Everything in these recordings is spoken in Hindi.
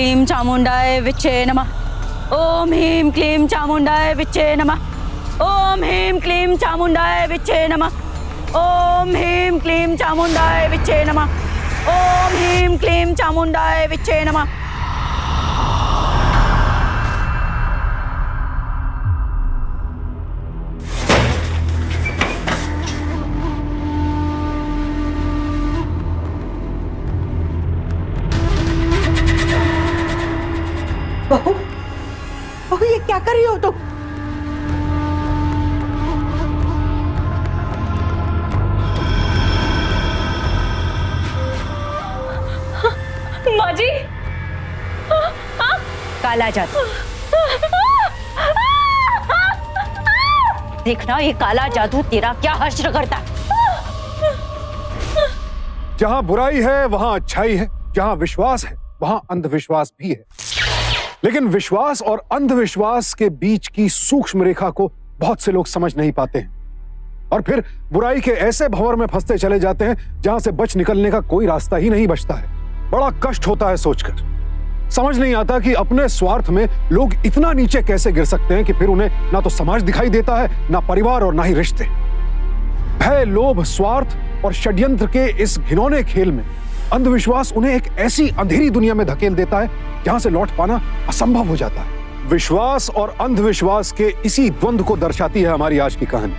क्लीं चामुंडाय विच्चे नमः। ओम ह्रीं क्लीं चामुंडाय विच्चे नमः। ओम ह्रीं क्लीं चामुंडाय विच्चे नमः। ओम ह्रीं क्लीं चामुंडाय विच्चे नमः। ओम ह्रीं क्लीं चामुंडाय विच्चे नमः। बहू, बहू ये क्या कर रही हो तुम? माँ जी, काला जादू। देखना ये काला जादू तेरा क्या हश्र करता है। जहां बुराई है वहां अच्छाई है, जहां विश्वास है वहां अंधविश्वास भी है। लेकिन विश्वास और अंधविश्वास के बीच की सूक्ष्म रेखा को बहुत से लोग समझ नहीं पाते हैं और फिर बुराई के ऐसे भंवर में फंसते चले जाते हैं जहां से बच निकलने का कोई रास्ता ही नहीं बचता है। बड़ा कष्ट होता है सोचकर। समझ नहीं आता कि अपने स्वार्थ में लोग इतना नीचे कैसे गिर सकते हैं कि फिर उन्हें ना तो समाज दिखाई देता है, ना परिवार और ना ही रिश्ते। भय, लोभ, स्वार्थ और षड्यंत्र के इस घिनौने खेल में अंधविश्वास उन्हें एक ऐसी अंधेरी दुनिया में धकेल देता है जहां से लौट पाना असंभव हो जाता है। विश्वास और अंधविश्वास के इसी द्वंद्व को दर्शाती है हमारी आज की कहानी,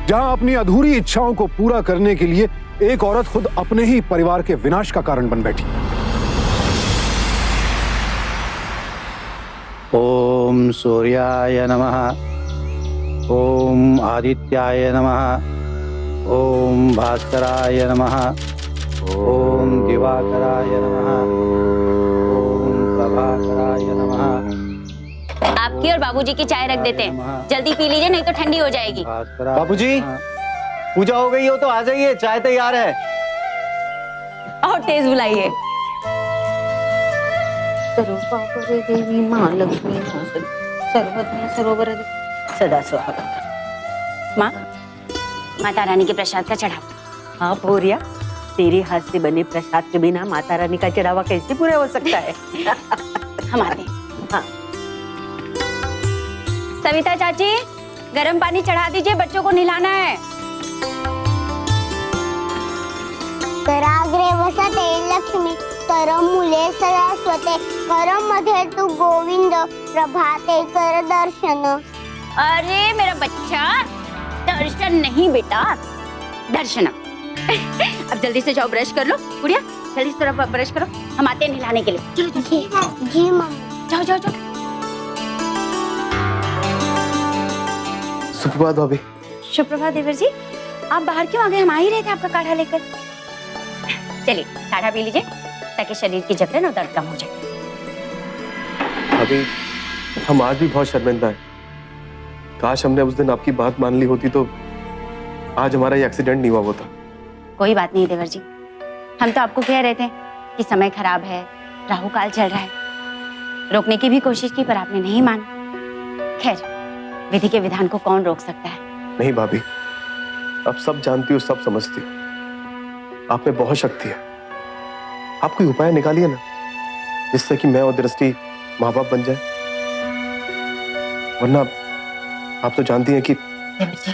जहां अपनी अधूरी इच्छाओं को पूरा करने के लिए एक औरत खुद अपने ही परिवार के विनाश का कारण बन बैठी। ओम सूर्याय नमः। ओम आदित्याय नमः। ओम भास्कराय नमः। ओम दिवाकराय नमः। ओम प्रभाकराय नमः। आपकी और बाबूजी की चाय रख देते हैं, जल्दी पी लीजिए नहीं तो ठंडी हो जाएगी। बाबूजी, पूजा हो गई हो तो आ जाइए, चाय तैयार है। और तेज बुलाइए। सर्वपापरे देवी मां लक्ष्मी सर्वधन सरोवर सदा स्वाहा। माँ, माता रानी के प्रसाद का चढ़ावा। हाँ भोरिया, तेरे हाथ से बने प्रसाद के बिना माता रानी का चढ़ावा कैसे पूरा हो सकता है? हम आते हैं। हाँ। सविता चाची, गर्म पानी चढ़ा दीजिए, बच्चों को नहलाना है। कराग्रे वसते लक्ष्मी करम मूले सरस्वते करम मध्ये तू गोविंद प्रभाते कर दर्शन। अरे मेरा बच्चा, दर्शन नहीं बेटा, दर्शन। अब जल्दी से जाओ, ब्रश कर लो। गुड़िया जल्दी से थोड़ा ब्रश करो, हम आते हैं नहलाने के लिए। चलो चलो। जी मम्मी। जाओ जाओ जाओ। सुप्रभात भाभी। सुप्रभात देवर जी, आप बाहर क्यों आ गए? हम आ ही रहे थे आपका काढ़ा लेकर। चलिए काढ़ा पी लीजिए ताकि शरीर की जकड़न और दर्द कम हो जाए। अभी हम आज भी बहुत शर्मिंदा हैं। काश हमने उस दिन आपकी बात मान ली होती तो आज हमारा ये एक्सीडेंट नहीं हुआ होता। कोई बात नहीं देवर जी, हम तो आपको कह रहे थे कि समय खराब है, राहु काल चल रहा है, रोकने की भी कोशिश की पर आपने नहीं माना। खैर, विधि के विधान को कौन रोक सकता है? नहीं भाभी, अब सब जानती हो, सब समझती हो, आप में बहुत शक्ति है। आप कोई उपाय निकालिए ना, जिससे कि मैं और दृष्टि माँ बाप बन जाए। वरना आप तो जानती हैं कि देवर जी,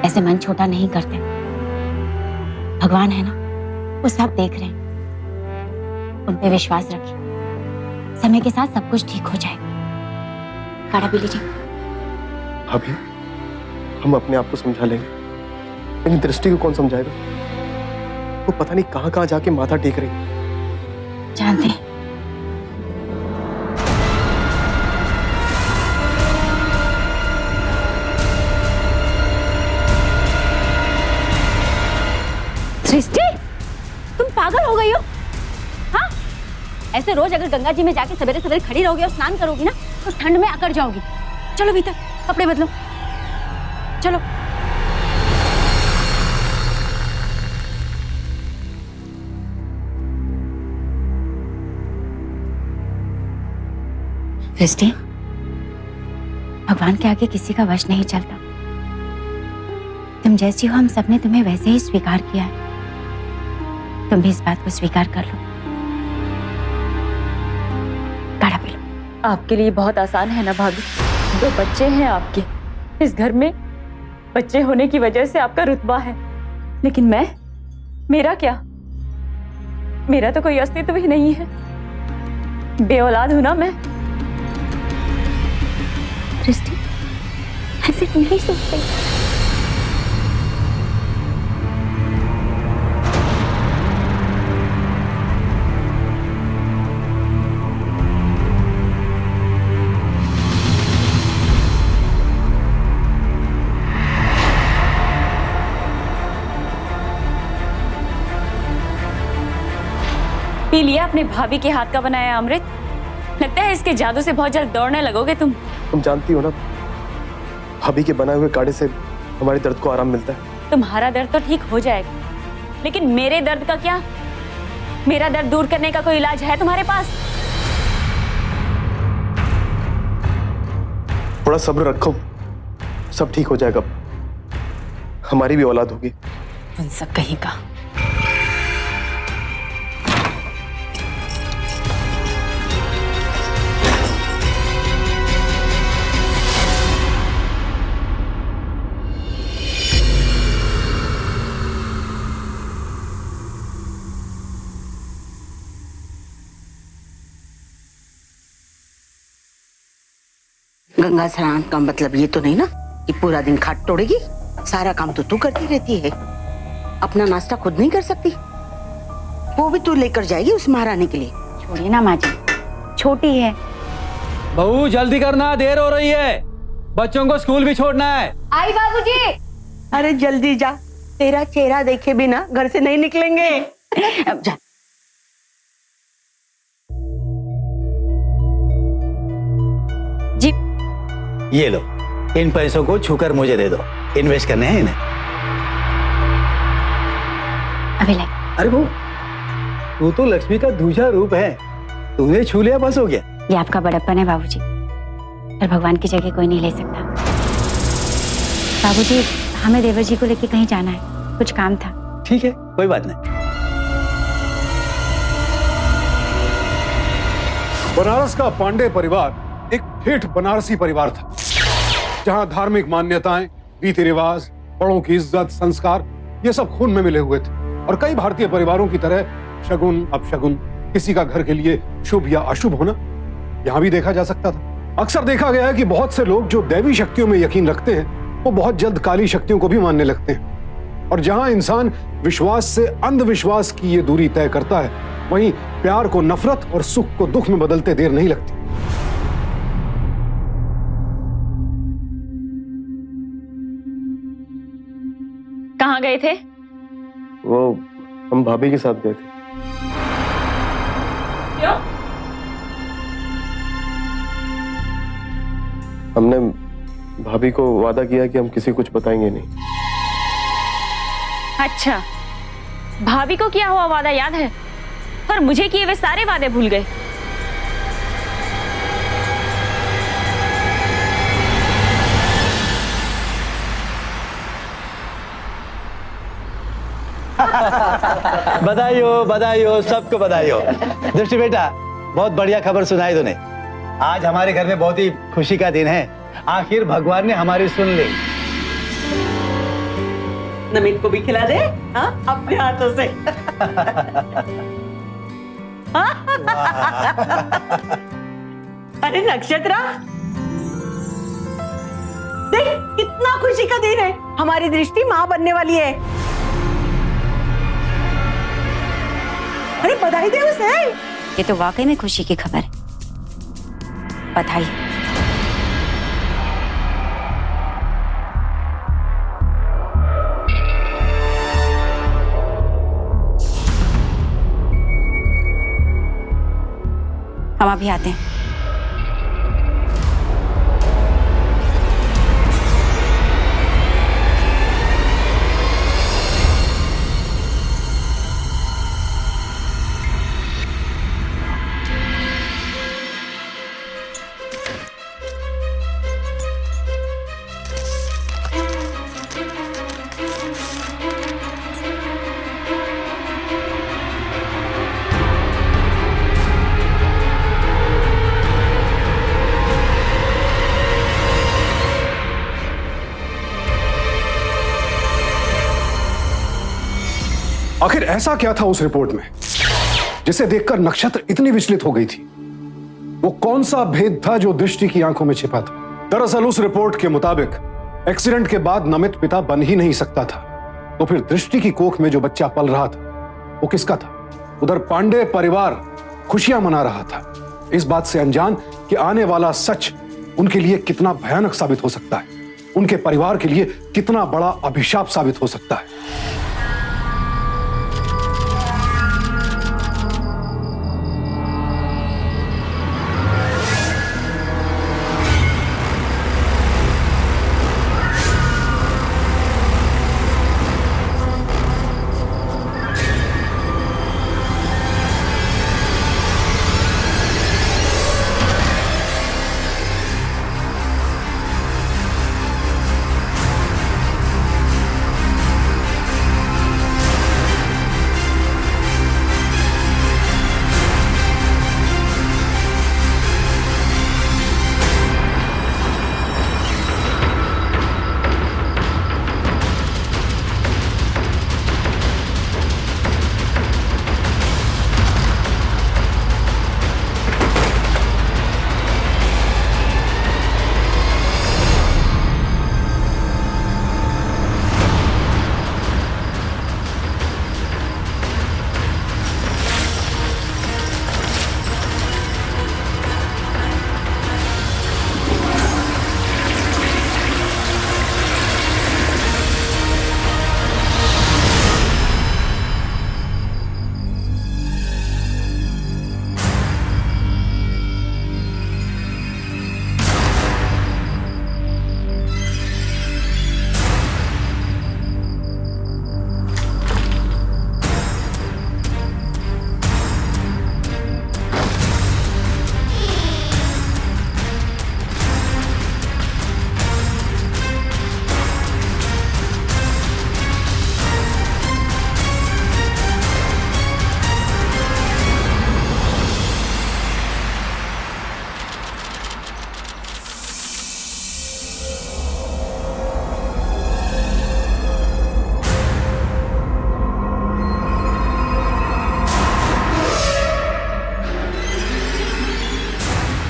ऐसे मन छोटा नहीं करते। भगवान है ना, वो सब देख रहे हैं। उन पे विश्वास रखिए, समय के साथ सब कुछ ठीक हो जाएगा। काढ़ा पी लीजिए। भाभी, हम अपने आप को समझा लेंगे, लेकिन दृष्टि को कौन समझाएगा? वो पता नहीं कहां कहां जाके माथा टेक रही है। जानते हैं, सृष्टि, तुम पागल हो गई हो? हाँ, ऐसे रोज अगर गंगा जी में जाके सवेरे सवेरे खड़ी रहोगी और स्नान करोगी ना तो ठंड में अकड़ जाओगी। चलो भीतर, कपड़े बदलो, चलो। सृष्टि, भगवान के आगे किसी का वश नहीं चलता। तुम जैसी हो, हम सबने तुम्हें वैसे ही स्वीकार किया है। तुम भी इस बात को स्वीकार कर लो। काढ़ा पी लो। आपके लिए बहुत आसान है ना भाभी, 2 बच्चे हैं आपके, इस घर में बच्चे होने की वजह से आपका रुतबा है, लेकिन मेरा क्या? मेरा तो कोई अस्तित्व ही नहीं है, बेऔलाद हूं ना मैं। दृष्टि ऐसे नहीं सोचते। पी लिया अपने भाभी के हाथ का बनाया अमृत? लगता है इसके जादू से बहुत जल्द दौड़ने लगोगे तुम। तुम जानती हो ना, भाभी के बनाए हुए काढ़े से हमारे दर्द को आराम मिलता है। तुम्हारा दर्द तो ठीक हो जाएगा, लेकिन मेरे दर्द का क्या? मेरा दर्द दूर करने का कोई इलाज है तुम्हारे पास? थोड़ा सब्र रखो, सब ठीक हो जाएगा। हमारी भी औलाद होगी। उन सब कहीं का। गंगा स्नान का मतलब ये तो नहीं ना कि पूरा दिन खाट तोड़ेगी। सारा काम तो तू करती रहती है, अपना नाश्ता खुद नहीं कर सकती, वो भी तू लेकर जाएगी उस महारानी के लिए। छोड़िए ना माँ जी, छोटी है। बहू जल्दी करना, देर हो रही है, बच्चों को स्कूल भी छोड़ना है। आई बाबूजी। अरे जल्दी जा, तेरा चेहरा देखे बिना घर से नहीं निकलेंगे। जा। जी ये लो, इन पैसों को छूकर मुझे दे दो, इन्वेस्ट करने हैं इन्हें। अभी लाइए। अरे वो तू तो लक्ष्मी का दूसरा रूप है, तूने छू लिया बस हो गया। ये आपका बड़प्पन है बाबूजी, पर भगवान की जगह कोई नहीं ले सकता। बाबूजी, हमें देवर जी को लेके कहीं जाना है, कुछ काम था। ठीक है, कोई बात नहीं। बनारस का पांडे परिवार एक ठेठ बनारसी परिवार था, जहां धार्मिक मान्यताएं, रीति रिवाज, बड़ों की इज्जत, संस्कार ये सब खून में मिले हुए थे। और कई भारतीय परिवारों की तरह शगुन अपशगुन, किसी का घर के लिए शुभ या अशुभ होना यहां भी देखा जा सकता था। अक्सर देखा गया है कि बहुत से लोग जो दैवी शक्तियों में यकीन रखते हैं, वो बहुत जल्द काली शक्तियों को भी मानने लगते हैं। और जहां इंसान विश्वास से अंधविश्वास की ये दूरी तय करता है, वहीं प्यार को नफरत और सुख को दुख में बदलते देर नहीं लगती। कहाँ गए थे? वो हम भाभी के साथ गए थे। क्यों? हमने भाभी को वादा किया कि हम किसी कुछ बताएंगे नहीं। अच्छा, भाभी को किया हुआ वादा याद है, पर मुझे किए वे सारे वादे भूल गए। बधाई हो, बधाई हो, सबको बधाई हो। दृष्टि बेटा, बहुत बढ़िया खबर सुनाई तूने। आज हमारे घर में बहुत ही खुशी का दिन है, आखिर भगवान ने हमारी सुन ली। नमित को भी खिला दे, हाँ? अपने हाथों से। अरे नक्षत्रा, देख कितना खुशी का दिन है, हमारी दृष्टि माँ बनने वाली है। अरे बधाई दे उसे। ये तो वाकई में खुशी की खबर है, बधाई। हम अभी आते हैं। आखिर ऐसा क्या था उस रिपोर्ट में जिसे देखकर नक्षत्र इतनी विचलित हो गई थी? वो कौन सा भेद था जो दृष्टि की आंखों में छिपा था? दरअसल उस रिपोर्ट के मुताबिक एक्सीडेंट के बाद नमित पिता बन ही नहीं सकता था, तो फिर दृष्टि की कोख में जो बच्चा पल रहा था वो किसका था? उधर पांडे परिवार खुशियां मना रहा था, इस बात से अनजान कि आने वाला सच उनके लिए कितना भयानक साबित हो सकता है, उनके परिवार के लिए कितना बड़ा अभिशाप साबित हो सकता है।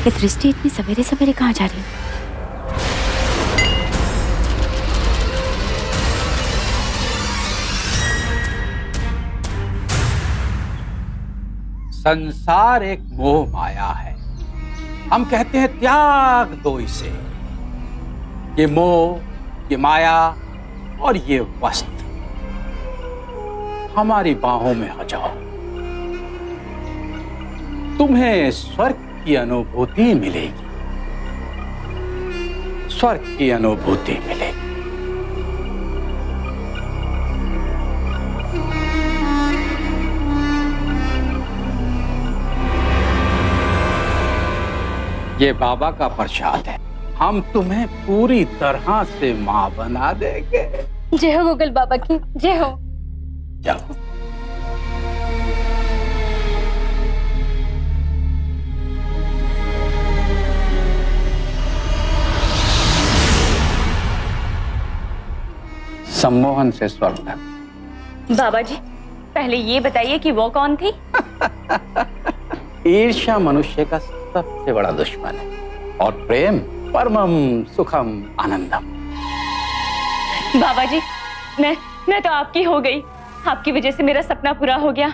ये दृष्टि इतनी सवेरे सवेरे कहाँ जा रही है? संसार एक मोह माया है, हम कहते हैं त्याग दो इसे। ये मोह, ये माया और ये वस्त्र हमारी बाहों में आ जाओ, तुम्हें स्वर्ग की अनुभूति मिलेगी, स्वर्ग की अनुभूति मिलेगी। ये बाबा का प्रसाद है, हम तुम्हें पूरी तरह से मां बना देंगे। जय हो गोकुल बाबा की जय हो। जाओ। सम्मोहन से स्वर्ग तक। बाबा जी पहले ये बताइए कि वो कौन थी? ईर्ष्या मनुष्य का सबसे बड़ा दुश्मन है और प्रेम परमम सुखम आनंदम। बाबा जी मैं तो आपकी हो गई, आपकी वजह से मेरा सपना पूरा हो गया,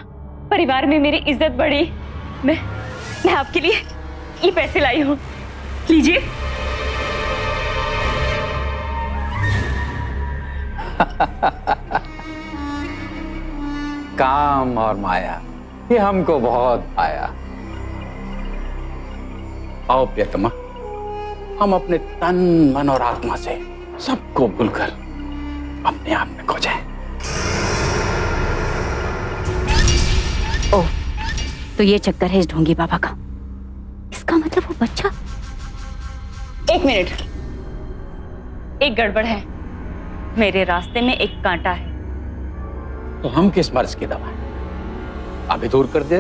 परिवार में मेरी इज्जत बढ़ी। मैं आपके लिए ये पैसे लाई हूँ, लीजिए। काम और माया ये हमको बहुत भाया। आओ प्रियतमा, हम अपने तन मन और आत्मा से सबको भूलकर अपने आप में खो जाएं। ओह, तो ये चक्कर है इस ढोंगी बाबा का। इसका मतलब वो बच्चा। एक मिनट, एक गड़बड़ है, मेरे रास्ते में एक कांटा है। तो हम किस मर्ज की दवा है अभी दूर कर दे,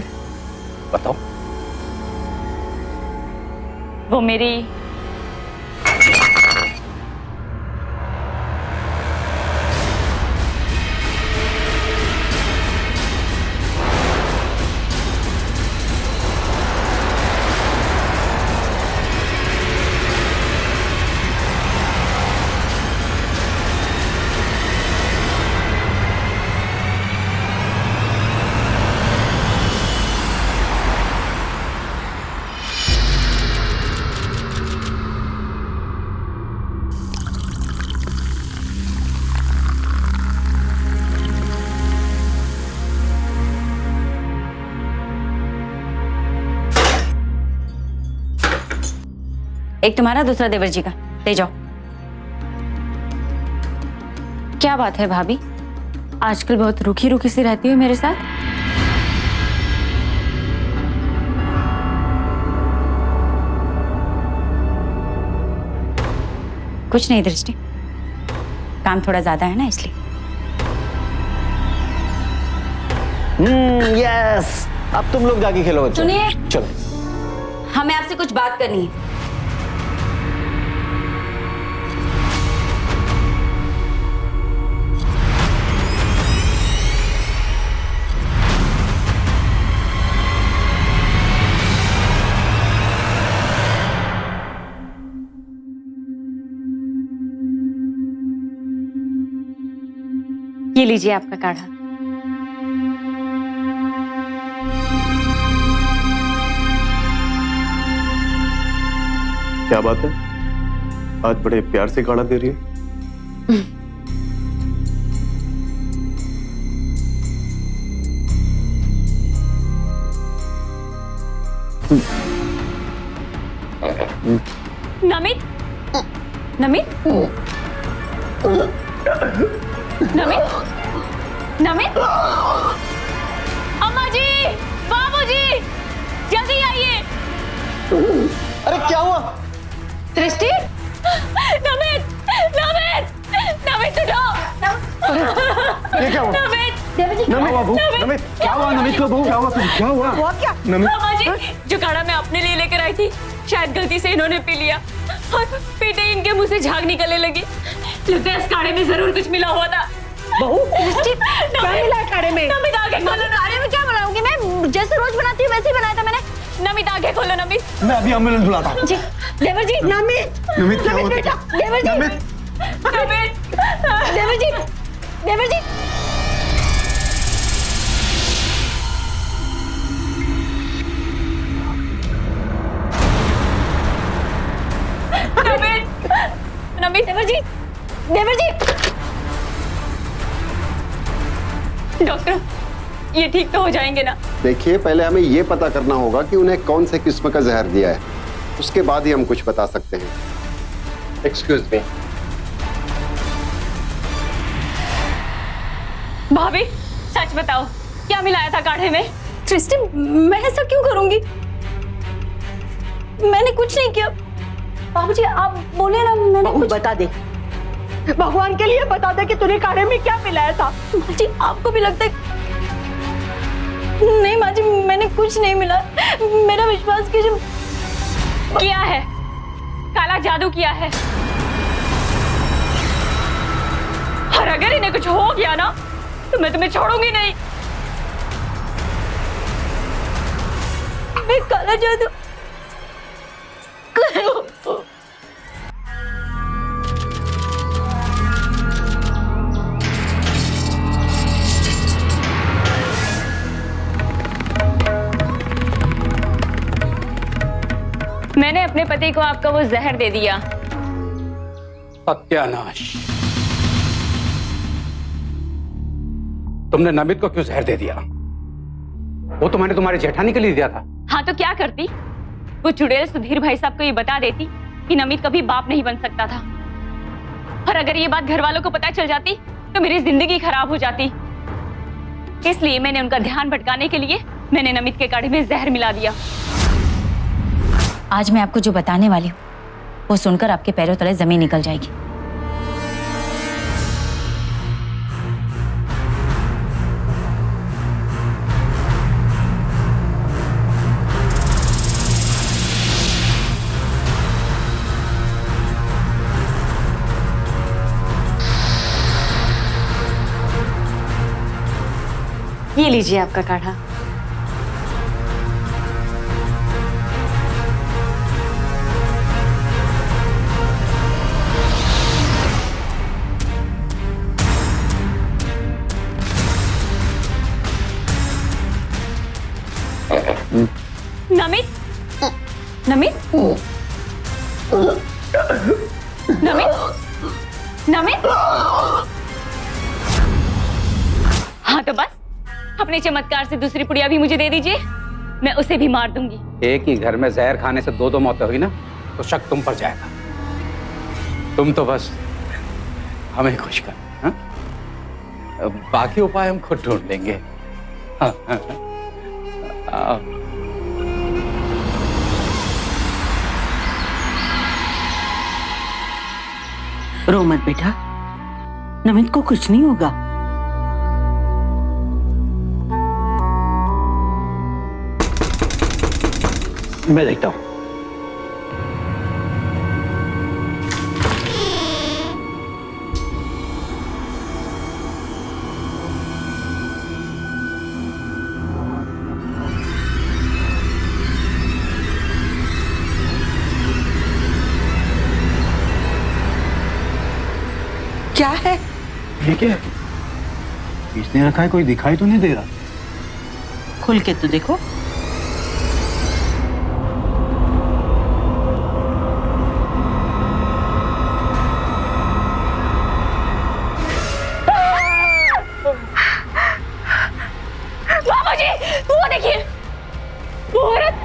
बताओ। वो मेरी एक तुम्हारा, दूसरा देवर जी का। ले जाओ। क्या बात है भाभी, आजकल बहुत रूखी रूखी सी रहती हो मेरे साथ। कुछ नहीं दृष्टि, काम थोड़ा ज्यादा है ना इसलिए। यस, अब तुम लोग जाके खेलो बच्चों। सुनिए, चलो। हमें आपसे कुछ बात करनी है। ये लीजिए आपका काढ़ा। क्या बात है, आज बड़े प्यार से काढ़ा दे रही है। नमित, नमित, नमित, नमित, अम्मा जी, बाबूजी, जल्दी आइए। अरे क्या हुआ? दृष्टि, नमित, नमित, नमित उठो। ये क्या हुआ? नमित, नमित, नमित, क्या हुआ? नमित को बहू, क्या हुआ? क्या हुआ? नमित, अम्मा जी, जो काढ़ा मैं अपने लिए लेकर आई थी, शायद गलती से इन्होंने पी लिया और पीते ही इनके मुंह से झाग निकलने लगी। लगता है इस काढ़े में जरूर कुछ मिला हुआ था। बहू, क्या मिला है काढ़े में? नमित आगे खोलो। काढ़े में क्या बनाऊंगी मैं? जैसे रोज बनाती हूँ वैसे ही बनाया था मैंने। नमित आगे खोलो। नमित, मैं अभी एम्बुलेंस बुलाता हूँ। जी, देवर जी। नमित, नमित, क्या हुआ? बेटा, देवर जी, नमित, नमित, देवर जी, देवर जी। नमित, नमित, देवर जी, देवर जी। डॉक्टर, ये ठीक तो हो जाएंगे ना? देखिए, पहले हमें ये पता करना होगा कि उन्हें कौन से किस्म का जहर दिया है, उसके बाद ही हम कुछ बता सकते हैं। Excuse me. भाभी, सच बताओ, क्या मिलाया था काढ़े में? सृष्टि, मैं ऐसा क्यों करूंगी? मैंने कुछ नहीं किया। बाबूजी, आप बोले ना, मैंने बहू बता दे, भगवान के लिए बता दे कि तूने काढ़े में क्या मिलाया था। माँ जी, आपको भी लगता है? नहीं माँ जी, मैंने कुछ नहीं मिला। मेरा विश्वास कीजिए। किया है, काला जादू किया है। और अगर इन्हें कुछ हो गया ना, तो मैं तुम्हें छोड़ूंगी नहीं। मैं काला जादू मैंने अपने पति को आपका वो जहर दे दिया। सत्यानाश, तुमने नमित को क्यों जहर दे दिया? वो तो मैंने तुम्हारे जेठानी के लिए दिया था। हाँ तो क्या करती? वो चुड़ैल सुधीर भाई साहब को ये बता देती कि नमित कभी बाप नहीं बन सकता था। और अगर ये बात घर वालों को पता चल जाती तो मेरी जिंदगी खराब हो जाती। इसलिए मैंने उनका ध्यान भटकाने के लिए मैंने नमित के काढ़े में जहर मिला दिया। आज मैं आपको जो बताने वाली हूँ वो सुनकर आपके पैरों तले जमीन निकल जाएगी। ये लीजिए आपका काढ़ा। नमित, नमित, नमित, नमित। हाँ तो बस अपने चमत्कार से दूसरी पुड़िया भी मुझे दे दीजिए, मैं उसे भी मार दूंगी। एक ही घर में जहर खाने से दो मौतें हुई ना, तो शक तुम पर जाएगा। तुम तो बस हमें खुश कर, हाँ? बाकी उपाय हम खुद ढूंढ लेंगे। हाँ, हाँ, हाँ। रो मत बेटा, नमित को कुछ नहीं होगा। मैं देखता हूं। क्या है? ये क्या है? इसने रखा है, कोई दिखाई तो नहीं दे रहा। खुल के तो देखो। बाबूजी, वो देखिए, वो औरत।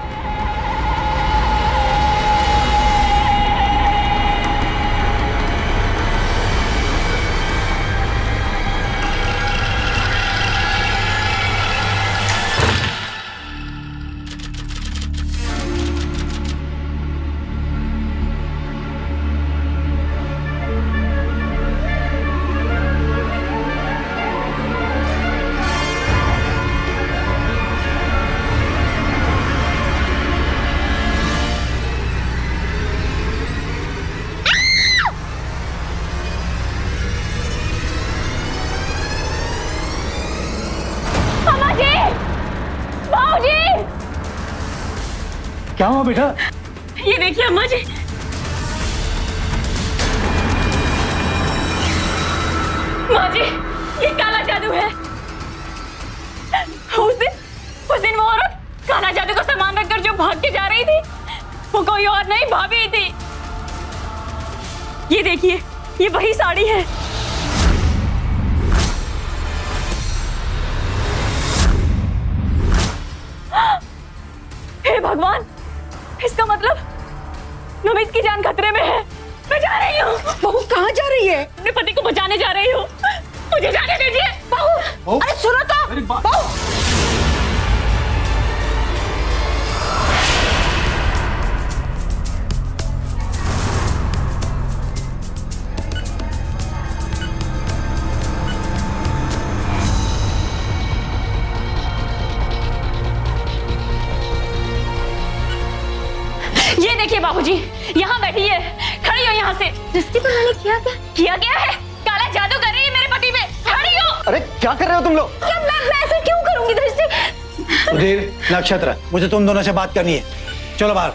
क्या हुआ बेटा? ये देखिए अम्मा जी, माँ जी, ये काला जादू है। उस दिन वो औरत काला जादू का सामान रखकर जो भाग के जा रही थी, वो कोई और नहीं, भाभी थी। ये देखिए, ये वही साड़ी है। हे भगवान, इसका मतलब नमित की जान खतरे में है। मैं जा रही हूँ। बहू कहाँ जा रही है? अपने पति को बचाने जा रही हूँ। मुझे जाने दीजिए। बहू, अरे सुनो तो। बहू, ये देखिए बाबूजी, यहाँ बैठी है, खड़ी हो यहाँ से। दृष्टि पर मैंने किया क्या है? काला जादू कर रही है मेरे पति पे। खड़ी हो। अरे क्या कर रहे हो तुम लोग? मैं ऐसे क्यों करूंगी दृष्टि? सुधीर, नक्षत्र, मुझे तुम दोनों से बात करनी है। चलो बाहर।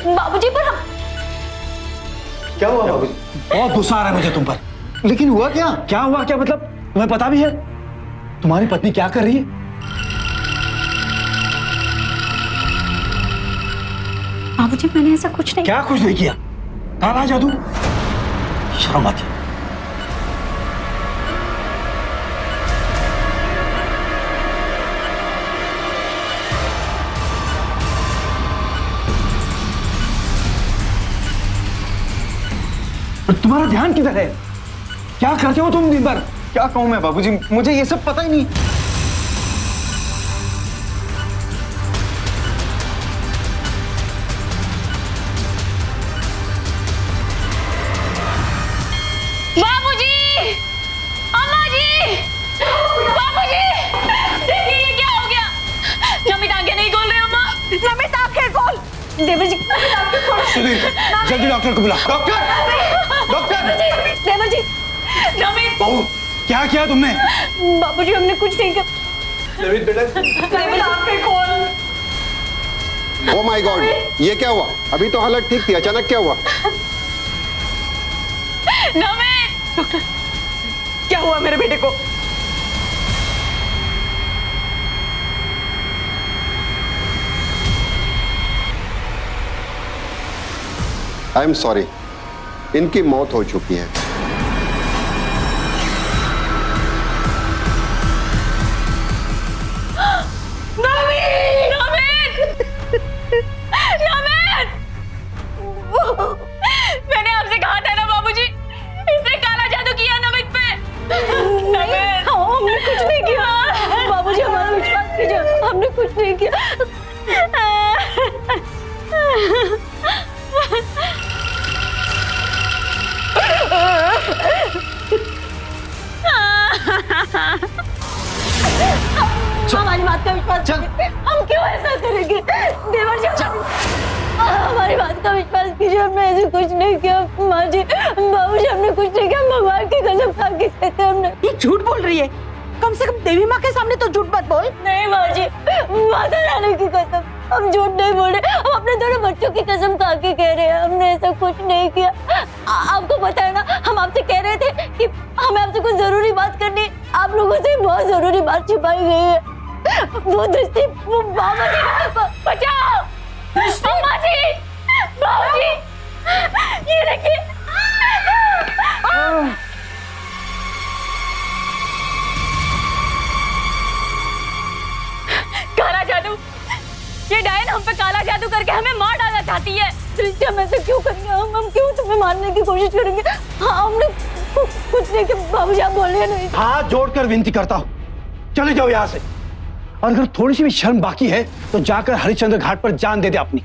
बाबूजी पर हम। क्या हुआ बाबूजी? बहुत गुस्सा आ रहा है मुझे तुम पर। लेकिन हुआ क्या? क्या हुआ क्या मतलब? तुम्हें पता भी है तुम्हारी पत्नी क्या कर रही है? बाबूजी, मैंने ऐसा कुछ नहीं। क्या कुछ नहीं किया? काला जादू? शर्म आती है। तुम्हारा ध्यान किधर है? क्या करते हो तुम दिन भर? क्या कहूं मैं बाबूजी, मुझे ये सब पता ही नहीं। बाबूजी, अम्मा जी, बाबूजी, देखिए ये क्या हो गया? नमित आंखें नहीं खोल रही अम्मा। नमित आंखें खोल। देवर जी, नमित आंखें खोल। सुधीर, जल्दी डॉक्टर को बुला। डॉक्टर, देवर जी, नमित। बहू, क्या किया तुमने? बाबूजी, हमने कुछ नहीं किया। नमित बेटा, नमित आंखें खोल। ओ माय गॉड, ये क्या हुआ? अभी तो हालत ठीक थी, अचानक क्या हुआ? नमित। डॉक्टर, क्या हुआ मेरे बेटे को? आई एम सॉरी, इनकी मौत हो चुकी है। हमने कुछ नहीं किया। हमारी बात का विश्वास कीजिए। हम क्यों ऐसा करेंगे देवर जी? हमारी बात का विश्वास कीजिए, हमने ऐसे कुछ नहीं किया। माँ जी, बाबू जी, हमने कुछ नहीं किया। भगवान की कसम खा के कहते हमने। ये झूठ बोल रही है। कम से कम देवी माँ के सामने तो झूठ मत बोल। नहीं माँ जी, माता रानी की कसम, हम झूठ नहीं बोल रहे। हम अपने दोनों बच्चों की कसम खा के कह रहे हैं, हमने ऐसा कुछ नहीं किया। आपको पता है ना, हम आपसे कह रहे थे कि हमें आपसे कुछ जरूरी बात करनी। आप लोगों से बहुत जरूरी बात छिपाई गई है। वो दृष्टि, वो बाबा जी, बचाओ अम्मा जी, बाबा जी, ये देखिए। काला जादू, ये डायन हम पे काला जादू करके हमें मार डालना चाहती है। दृष्टि, हम ऐसे क्यों करेंगे? हम क्यों तुम्हें मारने की कोशिश करेंगे? हाँ, हमने कुछ नहीं किया। बाबूजी, आप बोलिए नहीं। हाथ जोड़कर विनती करता हूँ, चले जाओ यहाँ से। और अगर थोड़ी सी भी शर्म बाकी है तो जाकर हरिश्चंद्र घाट पर जान दे दे अपनी।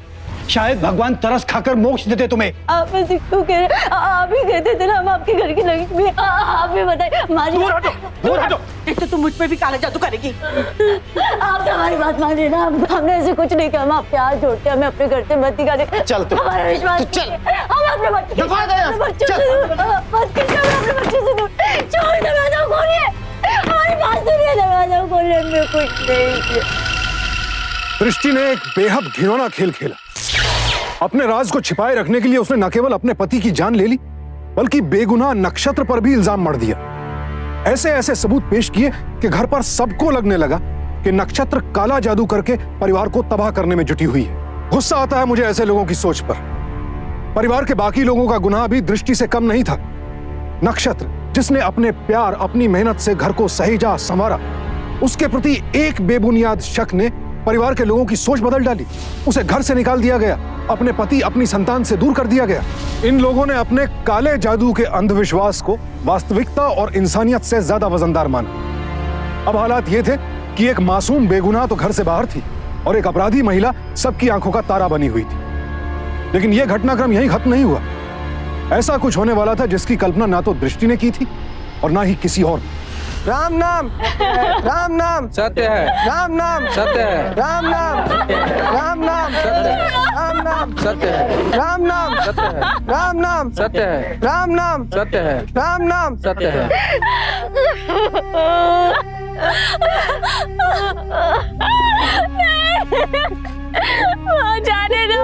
शायद भगवान तरस खाकर मोक्ष देते तुम्हें। आप ऐसे क्यों कह रहे? आप ही कहते थे ना हम आपके घर की लक्ष्मी। आप भी बताइए। दूर हटो, दूर हटो। एक तो तुम मुझ पे भी काला जादू करेगी। आप तो हमारी बात मानिए ना। हमने ऐसे कुछ नहीं किया। हम आपके हाथ जोड़ते, हमें अपने घर से मत निकाले। चल तू, हमारा विश्वास, चल। हम अपने बच्चों से दूर, अपने बच्चों से दूर। छोड़, दरवाजा खोलिए, हमारी बात सुनिए, दरवाजा खोलिए। हमने कुछ नहीं किया। दृष्टि ने एक बेहद घिनौना खेल खेला। अपने राज को छिपाए रखने के लिए उसने न केवल अपने पति की जान ले ली, बल्कि बेगुनाह नक्षत्र पर भी इल्जाम मढ़ दिया। ऐसे ऐसे सबूत पेश किए कि घर पर सबको लगने लगा कि नक्षत्र काला जादू करके परिवार को तबाह करने में जुटी हुई है। गुस्सा आता है मुझे ऐसे लोगों की सोच पर। परिवार के बाकी लोगों का गुनाह भी दृष्टि से कम नहीं था। नक्षत्र, जिसने अपने प्यार, अपनी मेहनत से घर को सहेजा संवारा, उसके प्रति एक बेबुनियाद शक ने परिवार के लोगों की सोच बदल डाली। उसे घर से निकाल दिया गया, अपने पति, अपनी संतान से दूर कर दिया गया। इन लोगों ने अपने काले जादू के अंधविश्वास को वास्तविकता और इंसानियत से ज्यादा वजनदार माना। अब हालात ये थे कि एक मासूम बेगुनाह तो घर से बाहर थी और एक अपराधी महिला सबकी आंखों का तारा बनी हुई थी। लेकिन यह घटनाक्रम यहीं खत्म नहीं हुआ। ऐसा कुछ होने वाला था जिसकी कल्पना ना तो दृष्टि ने की थी और ना ही किसी और ने। राम नाम, राम नाम सत्य है, राम नाम सत्य है, राम नाम, राम नाम सत्य है, राम नाम सत्य है, राम नाम सत्य है, राम नाम सत्य है, राम नाम सत्य है, राम नाम सत्य है। जाने दो।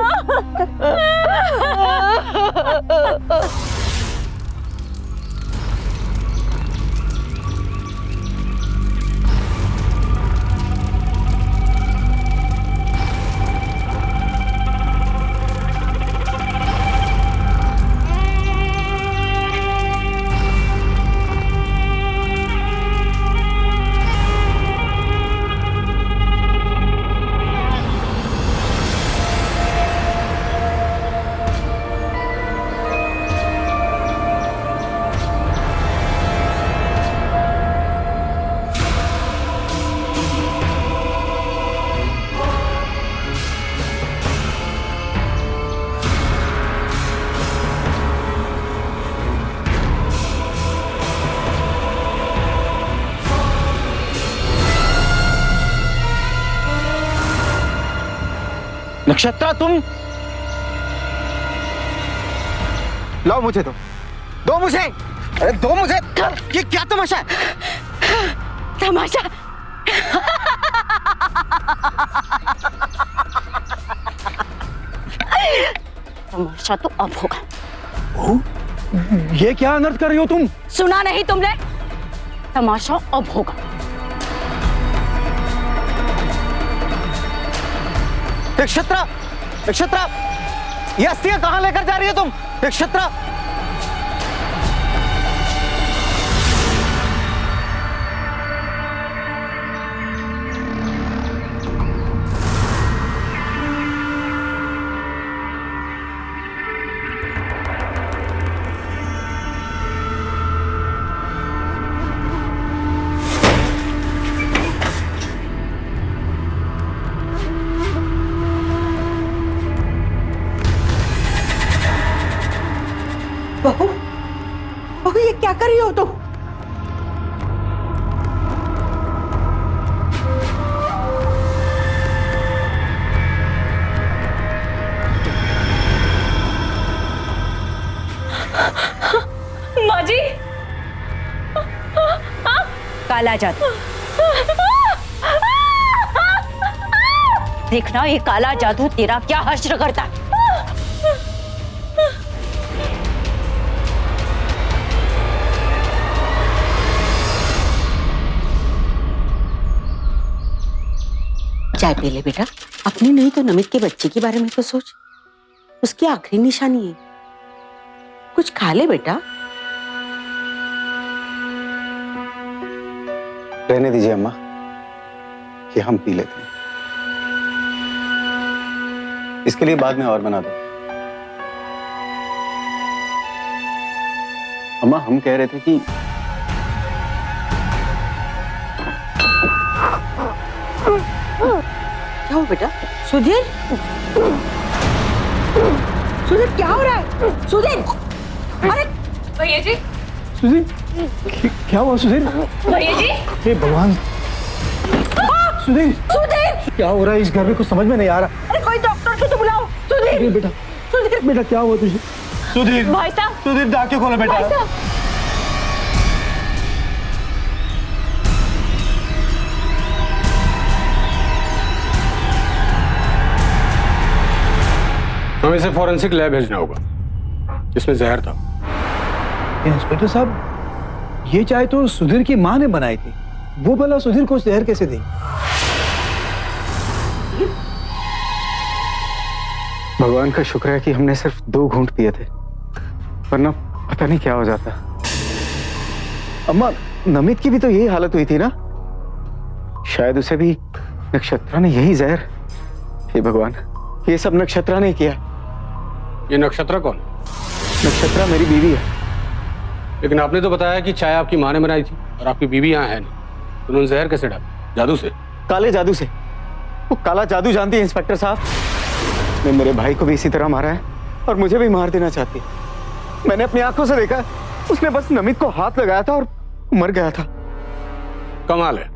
नक्षत्र, तुम लाओ मुझे, दो मुझे, अरे दो मुझे। ये क्या तमाशा है? तमाशा? तमाशा तो अब होगा। ये क्या अनर्थ कर रही हो तुम? सुना नहीं तुमने? तमाशा अब होगा। नक्षत्र, नक्षत्र, ये अस्थियां कहां लेकर जा रही हो तुम? नक्षत्र, रही हो तुम? माँ जी, काला जादू। देखना ये काला जादू तेरा क्या हश्र करता है। चाय पी ले बेटा, अपनी नहीं तो नमित के बच्चे के बारे में तो सोच। उसकी आखिरी निशानी है, कुछ खा ले बेटा। रहने दीजिए अम्मा, कि हम पी लेते हैं। इसके लिए बाद में और बना दो। अम्मा हम कह रहे थे कि क्या हो बेटा? सुधीर, सुधीर क्या हो रहा है? सुधीर, अरे भैया जी, सुधीर, क्या हुआ सुधीर? भैया जी, हे भगवान, सुधीर, सुधीर, क्या हो रहा है इस घर में? कुछ समझ में नहीं आ रहा। अरे कोई डॉक्टर को तो बुलाओ। सुधीर, बेटा, सुधीर, बेटा क्या हुआ तुझे? सुधीर, भाई साहब, सुधीर आंखें खोलो बेटा। भाई साहब, हमें इसे फॉरेंसिक लैब भेजना होगा, इसमें जहर था। इंस्पेक्टर साहब, ये चाय तो सुधीर की माँ ने बनाई थी, वो भला सुधीर को जहर कैसे दी? भगवान का शुक्र है कि हमने सिर्फ 2 घूंट पिए थे, वरना पता नहीं क्या हो जाता। अम्मा, नमित की भी तो यही हालत हुई थी ना? शायद उसे भी नक्षत्रा ने यही जहर। हे भगवान, ये सब नक्षत्रा ने किया। ये नक्षत्रा कौन? नक्षत्रा मेरी बीवी है। लेकिन आपने तो बताया कि चाय आपकी माँ ने बनाई थी और आपकी बीवी यहाँ है नहीं, तो उन्होंने जहर कैसे डाला? जादू से? काले जादू से। वो काला जादू जानती है इंस्पेक्टर साहब। ने मेरे भाई को भी इसी तरह मारा है और मुझे भी मार देना चाहती है। मैंने अपनी आंखों से देखा, उसने बस नमित को हाथ लगाया था और मर गया था। कमाल है,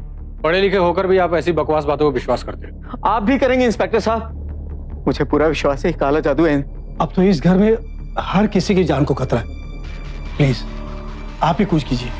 पढ़े लिखे होकर भी आप ऐसी बकवास बातों को विश्वास करते हैं। आप भी करेंगे इंस्पेक्टर साहब, मुझे पूरा विश्वास है काला जादू है। अब तो इस घर में हर किसी की जान को खतरा है। प्लीज आप ही कुछ कीजिए।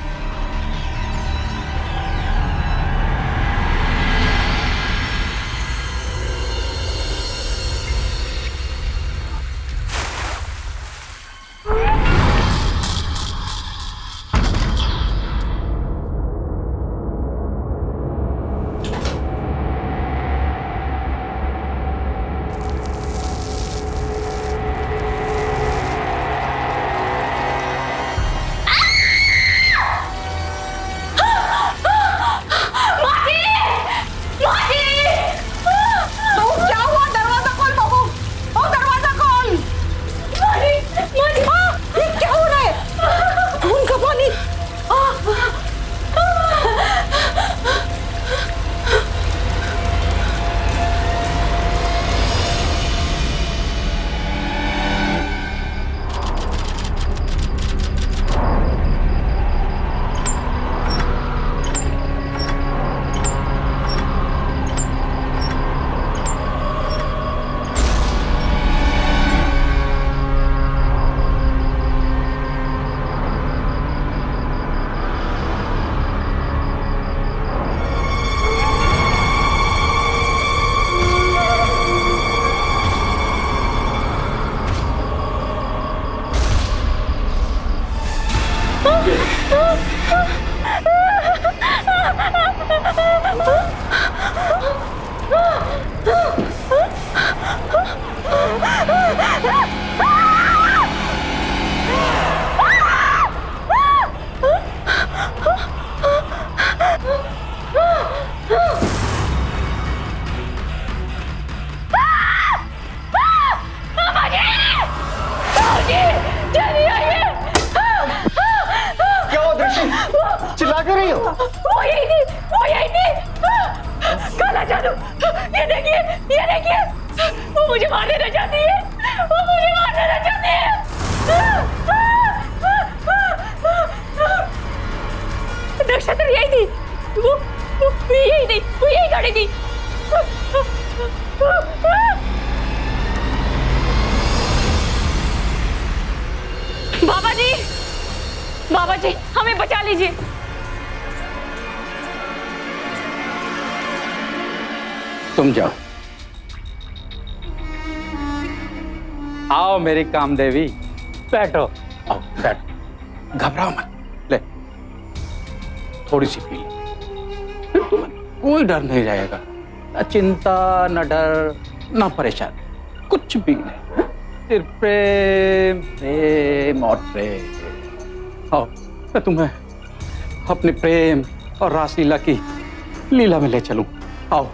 चिल्ला क्यों रही हो? वो यही थी, काला जादू। ये देखिए, वो मुझे मार देना चाहती है, वो मुझे मार देना चाहती है। नक्षत्र यही थी, वो यही थी, वो यही खड़ी थी। बाबा जी हमें बचा लीजिए। तुम जाओ। आओ मेरी कामदेवी, बैठो। आओ बैठो, घबराओ मत। ले थोड़ी सी पी ले, फिर तुम्हें कोई डर नहीं रहेगा। न चिंता, न डर, न परेशान, कुछ भी नहीं। सिर्फ प्रेम, प्रेम और प्रेम। आओ मैं तुम्हें अपने प्रेम और रासलीला की लीला में ले चलूं। आओ,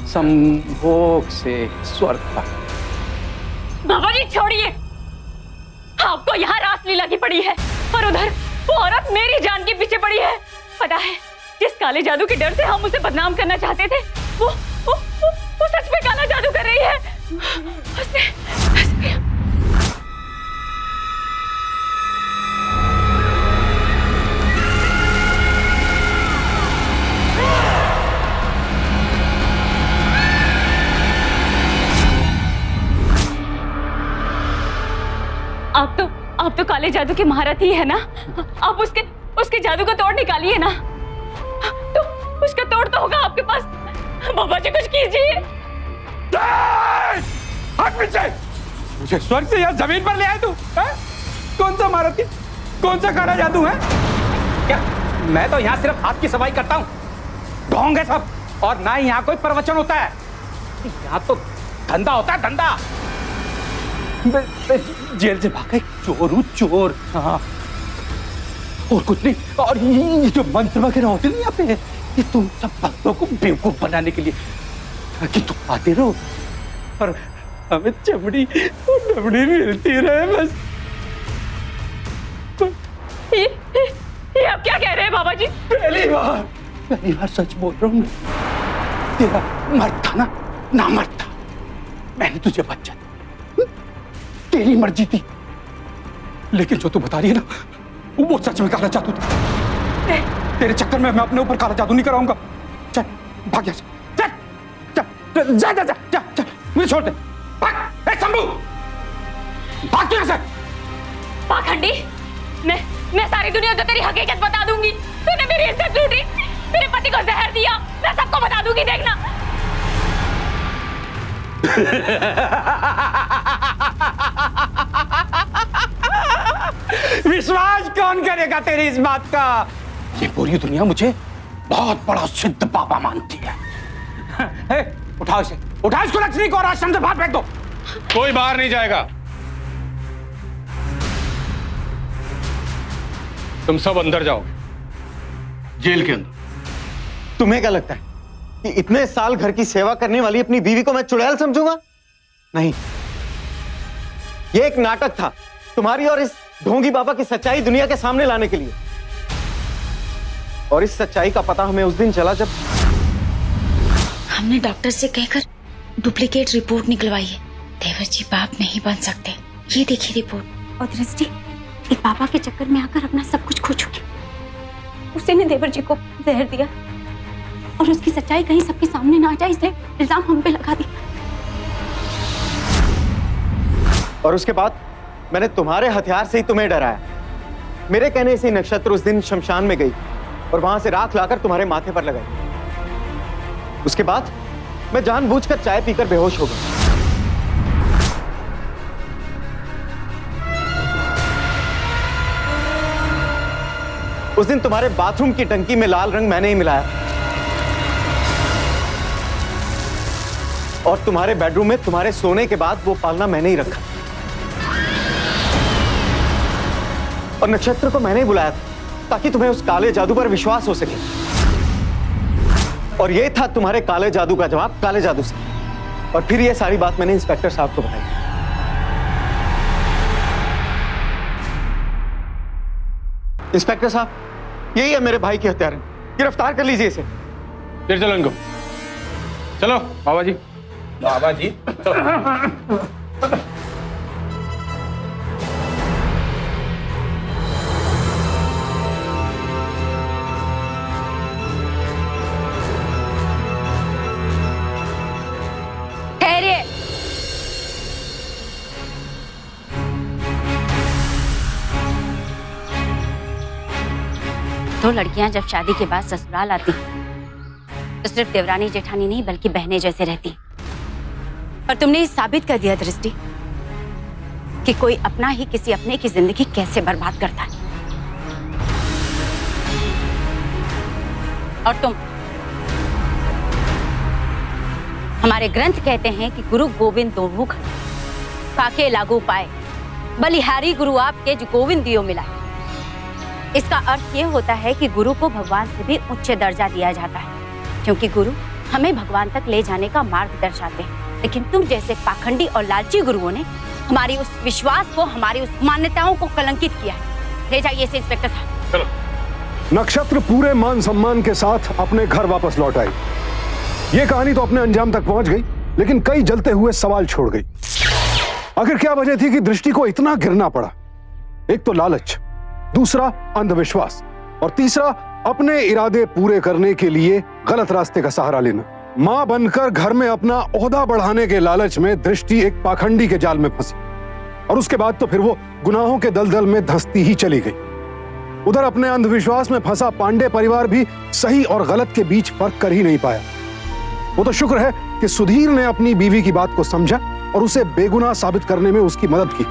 संभोग से स्वर्ग तक। बाबा जी छोड़िए, आपको यहाँ रासलीला की पड़ी है और उधर वो औरत मेरी जान के पीछे पड़ी है। पता है, जिस काले जादू के डर से हम उसे बदनाम करना चाहते थे, वो सच में काला जादू कर रही है। उसने आप तो काले जादू के महारथी है ना। आप उसके जादू का तोड़ निकालिए ना। तो उसका तोड़ तो होगा आपके पास। बाबा जी कुछ कीजिए। हट पीछे। मुझे स्वर्ग से यहाँ जमीन पर ले आए तू? कौन सा महारथी, कौन सा काला जादू है? क्या मैं तो यहाँ सिर्फ हाथ की सफाई करता हूँ। ढोंग है सब, और ना ही यहाँ कोई प्रवचन होता है। यहाँ तो धंधा होता है, धंधा। जेल से भागा एक चोर हूँ, चोर। हाँ, और कुछ नहीं। और ये जो मंत्र वगैरह होते हैं यहाँ पे, ये तुम सब भक्तों को बेवकूफ बनाने के लिए कि तुम आते रहो और हमें चमड़ी और डमड़ी मिलती रहे बस। ये आप क्या कह रहे हैं बाबा जी? पहली बार सच बोल रहा हूँ। तेरा मर्द था ना मर्द था, मैंने तुझे बच्चा, तेरी मर्जी थी। लेकिन जो तू बता रही है ना, वो सच में काला जादू था। तेरे चक्कर में मैं अपने ऊपर काला जादू नहीं कराऊंगा। चल भाग यहाँ से, चल जा जा जा जा जा, मुझे छोड़ दे। भाग, ए शंभू, भाग तू यहाँ से। पाखंडी, मैं सारी दुनिया को तेरी हकीकत बता दूंगी। तूने मेरी इज्जत लूटी, मेरे पति को जहर दिया, मैं सबको बता दूंगी, देखना। विश्वास कौन करेगा तेरी इस बात का? ये पूरी दुनिया मुझे बहुत बड़ा सिद्ध बाबा मानती है। उठाओ इसे, उठाओ इसको, लक्ष्मी को, और आश्रम से बाहर फेंक दो। कोई बाहर नहीं जाएगा। तुम सब अंदर जाओगे, जेल के अंदर। तुम्हें क्या लगता है कि इतने साल घर की सेवा करने वाली अपनी बीवी को मैं चुड़ैल समझूंगा? नहीं, यह एक नाटक था तुम्हारी और इस ढोंगी बाबा की सच्चाई दुनिया के सामने लाने के लिए। और इस सच्चाई का पता हमें उस दिन चला जब हमने डॉक्टर से कहकर डुप्लीकेट रिपोर्ट निकलवाई है। देवर जी बाप नहीं बन सकते। ये देखिए रिपोर्ट। और दृष्टि इस बाबा के चक्कर में आकर अपना सब कुछ खो चुकी। उसी ने देवर जी को जहर दिया और उसकी सच्चाई कहीं सबके सामने ना आ जाए, इसलिए इल्जाम हम पे लगा दिया। और उसके बाद मैंने तुम्हारे हथियार से ही तुम्हें डराया। मेरे कहने से नक्षत्र उस दिन शमशान में गई और वहां से राख लाकर तुम्हारे माथे पर लगाई। उसके बाद मैं जानबूझकर चाय पीकर बेहोश हो गया। उस दिन तुम्हारे बाथरूम की टंकी में लाल रंग मैंने ही मिलाया और तुम्हारे बेडरूम में तुम्हारे सोने के बाद वो पालना मैंने ही रखा और नक्षत्र को मैंने ही बुलाया था ताकि तुम्हें उस काले जादू पर विश्वास हो सके। और ये था तुम्हारे काले जादू का जवाब, काले जादू से। और फिर ये सारी बात मैंने इंस्पेक्टर साहब को बताई। इंस्पेक्टर साहब, यही है मेरे भाई की हत्यारा, गिरफ्तार कर लीजिए इसे। चलो इनको, चलो बाबा जी, बाबा जी। जो लड़कियां जब शादी के बाद ससुराल आती तो सिर्फ देवरानी जेठानी नहीं बल्कि बहनें जैसे रहती। और तुमने ये साबित कर दिया दृष्टि कि कोई अपना ही किसी अपने की जिंदगी कैसे बर्बाद करता है। और तुम, हमारे ग्रंथ कहते हैं कि गुरु गोविंद दोहु काके लागू पाए, बलिहारी गुरु आपके जो गोविंद दियो मिला। इसका अर्थ ये होता है कि गुरु को भगवान से भी उच्च दर्जा दिया जाता है, क्योंकि गुरु हमें भगवान तक ले जाने का मार्ग दर्शाते हैं। लेकिन तुम जैसे पाखंडी और लालची गुरुओं ने हमारी उस विश्वास को, हमारी उस मान्यताओं को कलंकित किया है। ले जाइए इसे इंस्पेक्टर साहब। चलो। नक्षत्र पूरे मान सम्मान के साथ अपने घर वापस लौट आई। ये कहानी तो अपने अंजाम तक पहुंच गई, लेकिन कई जलते हुए सवाल छोड़ गई। आखिर क्या वजह थी कि दृष्टि को इतना गिरना पड़ा? एक तो लालच, दूसरा अंधविश्वास, और तीसरा अपने इरादे पूरे करने के लिए गलत रास्ते का सहारा लेना। मां बनकर घर में अपना ओहदा बढ़ाने के लालच में दृष्टि एक पाखंडी के जाल में फंसी, और उसके बाद तो फिर वो गुनाहों के दलदल में धंसती ही चली गई। उधर अपने अंधविश्वास में फंसा पांडे परिवार भी सही और गलत के बीच फर्क कर ही नहीं पाया। वो तो शुक्र है कि सुधीर ने अपनी बीवी की बात को समझा और उसे बेगुनाह साबित करने में उसकी मदद की,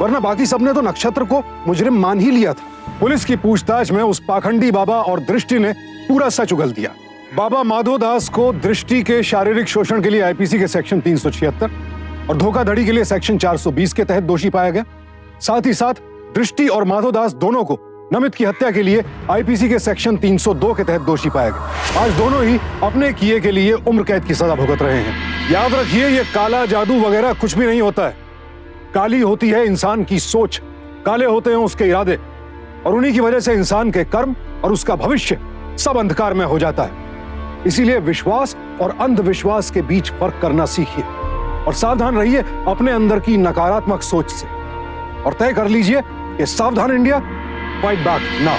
वरना बाकी सबने तो नक्षत्र को मुजरिम मान ही लिया था। पुलिस की पूछताछ में उस पाखंडी बाबा और दृष्टि ने पूरा सच उगल दिया। बाबा माधोदास को दृष्टि के शारीरिक शोषण के लिए आईपीसी के सेक्शन 376 और धोखाधड़ी के लिए सेक्शन 420 के तहत दोषी पाया गया। साथ ही साथ दृष्टि और माधोदास दोनों को नमित की हत्या के लिए आईपीसी के सेक्शन 302 के तहत दोषी पाया गया। आज दोनों ही अपने किए के लिए उम्र कैद की सजा भुगत रहे हैं। याद रखिए, ये काला जादू वगैरह कुछ भी नहीं होता है। काली होती है इंसान की सोच, काले होते हैं उसके इरादे, और उन्हीं की वजह से इंसान के कर्म और उसका भविष्य सब अंधकार में हो जाता है। इसीलिए विश्वास और अंधविश्वास के बीच फर्क करना सीखिए और सावधान रहिए अपने अंदर की नकारात्मक सोच से, और तय कर लीजिए कि सावधान इंडिया, फाइट बैक नाउ।